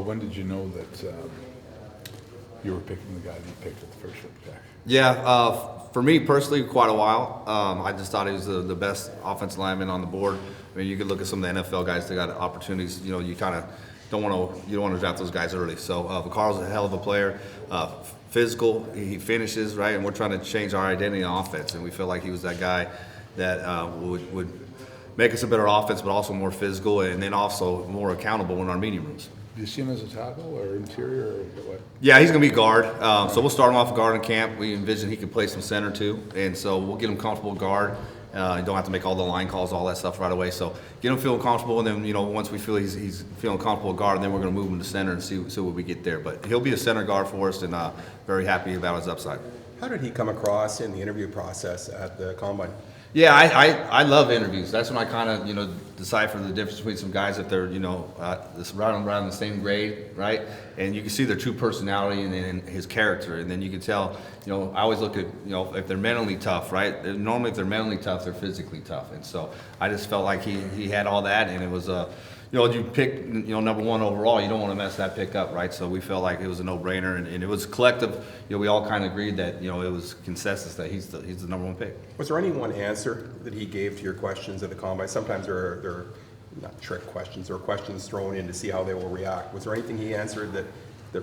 When did you know that you were picking the guy that you picked at the first pick? Yeah, for me personally, quite a while. I just thought he was the best offensive lineman on the board. I mean, you could look at some of the NFL guys that got opportunities. You know, you kind of don't want to draft those guys early. So Vaccara's a hell of a player. Physical, he finishes right, and we're trying to change our identity on offense, and we feel like he was that guy that would make us a better offense, but also more physical, and then also more accountable in our meeting rooms. Do you see him as a tackle or interior or what? Yeah, he's going to be guard. So we'll start him off guard in camp. We envision he can play some center too, and so we'll get him comfortable guard. You don't have to make all the line calls, all that stuff right away. So get him feeling comfortable, and then once we feel he's feeling comfortable guard, then we're going to move him to center and see what we get there. But he'll be a center guard for us, and very happy about his upside. How did he come across in the interview process at the Combine? Yeah, I love interviews. That's when I kind of decipher the difference between some guys that they're around the same grade, right? And you can see their true personality and his character, and then you can tell. I always look at if they're mentally tough, right? Normally, if they're mentally tough, they're physically tough, and so I just felt like he had all that, and it was you pick number one overall, you don't want to mess that pick up, right? So we felt like it was a no-brainer, and it was collective. We all kind of agreed that it was consensus that he's the number one pick. Was there any one answer that he gave to your questions at the Combine? Sometimes they're not trick questions, or questions thrown in to see how they will react. Was there anything he answered that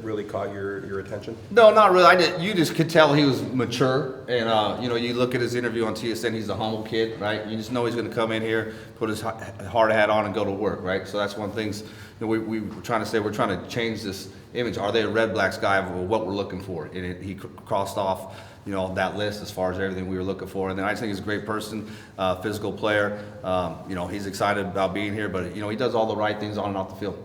really caught your attention? No, not really. You just could tell he was mature, and you look at his interview on TSN. He's a humble kid, right? You just know he's going to come in here, put his hard hat on, and go to work, right? So that's one of the things we were trying to say. We're trying to change this image. Are they a Redblacks guy? What we're looking for, and he crossed off that list as far as everything we were looking for. And then I just think he's a great person, physical player. He's excited about being here, but he does all the right things on and off the field.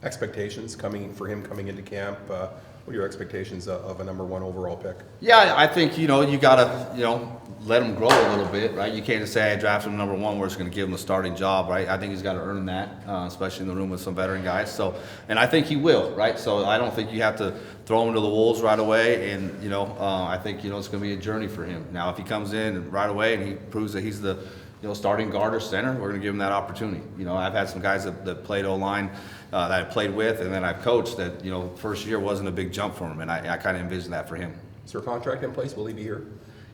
Expectations coming into camp. What are your expectations of a number one overall pick? Yeah, I think you gotta let him grow a little bit, right? You can't just say I draft him number one. We're just gonna give him a starting job, right? I think he's got to earn that, especially in the room with some veteran guys. So, and I think he will, right? So I don't think you have to throw him to the wolves right away. And I think it's gonna be a journey for him. Now, if he comes in right away and he proves that he's the starting guard or center, we're going to give him that opportunity. I've had some guys that played O-line that I played with, and then I've coached that, first year wasn't a big jump for him, and I kind of envision that for him. Is there a contract in place? Will he be here?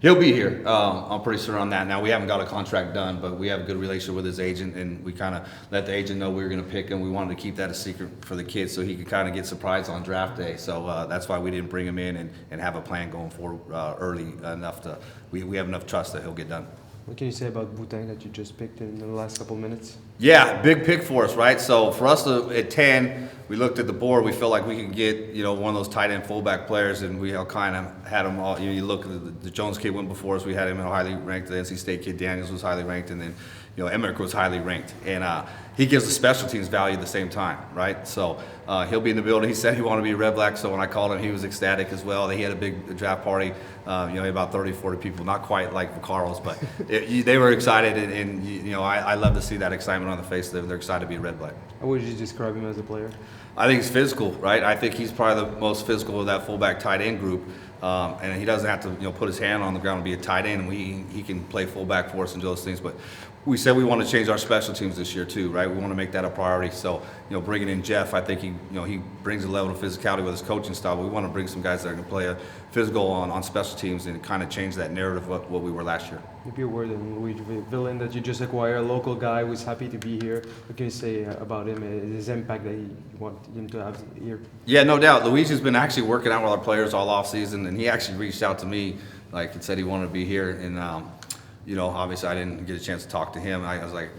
He'll be here. I'm pretty sure on that. Now, we haven't got a contract done, but we have a good relationship with his agent, and we kind of let the agent know we were going to pick him. We wanted to keep that a secret for the kids so he could kind of get surprised on draft day. So that's why we didn't bring him in and have a plan going forward early enough to we have enough trust that he'll get done. What can you say about Boutin that you just picked in the last couple minutes? Yeah, big pick for us, right? So for us at 10, we looked at the board. We felt like we could get, one of those tight end fullback players, and we all kind of had them all. You look at the Jones kid went before us. We had him highly ranked. The NC State kid Daniels was highly ranked, and then Emmerich was highly ranked. And he gives the special teams value at the same time, right? So he'll be in the building. He said he wanted to be a Redblack, so when I called him, he was ecstatic as well. He had a big draft party, about 30, 40 people, not quite like Vaccaro's, but they were excited, and I love to see that excitement on the face. They're excited to be a Redblack. How would you describe him as a player? I think he's physical, right? I think he's probably the most physical of that fullback tight end group. And he doesn't have to, put his hand on the ground and be a tight end. And he can play fullback for us and do those things. But we said we want to change our special teams this year too, right? We want to make that a priority. So, bringing in Jeff, I think he brings a level of physicality with his coaching style. But we want to bring some guys that are going to play a physical on special teams and kind of change that narrative of what we were last year. Maybe a word on Luigi Villain that you just acquired, a local guy who's happy to be here. What can you say about him, his impact that you want him to have here? Yeah, no doubt. Luigi's been actually working out with our players all off season, and he actually reached out to me, and said he wanted to be here. And obviously I didn't get a chance to talk to him. I was like,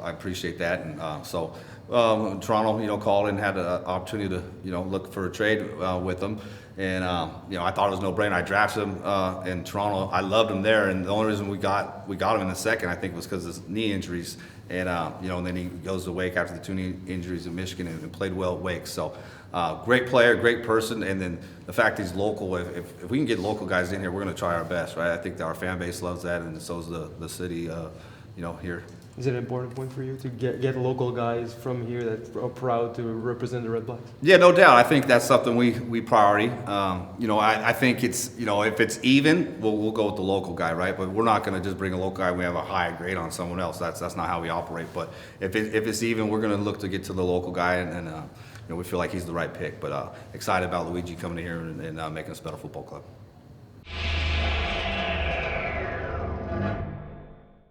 I appreciate that. And so Toronto, called and had an opportunity to, look for a trade with him. And, I thought it was no brainer. I drafted him in Toronto. I loved him there. And the only reason we got him in the second, I think, was because of his knee injuries. And, and then he goes to Wake after the two knee injuries in Michigan and played well at Wake. So great player, great person. And then the fact he's local, if we can get local guys in here, we're going to try our best, right? I think that our fan base loves that, and so is the city, here. Is it an important point for you to get local guys from here that are proud to represent the Redblacks? Yeah, no doubt. I think that's something we priority. I think it's, if it's even, we'll go with the local guy, right? But we're not going to just bring a local guy and we have a high grade on someone else. That's not how we operate. But if it's even, we're going to look to get to the local guy and we feel like he's the right pick. But excited about Luigi coming in here and making us a better football club.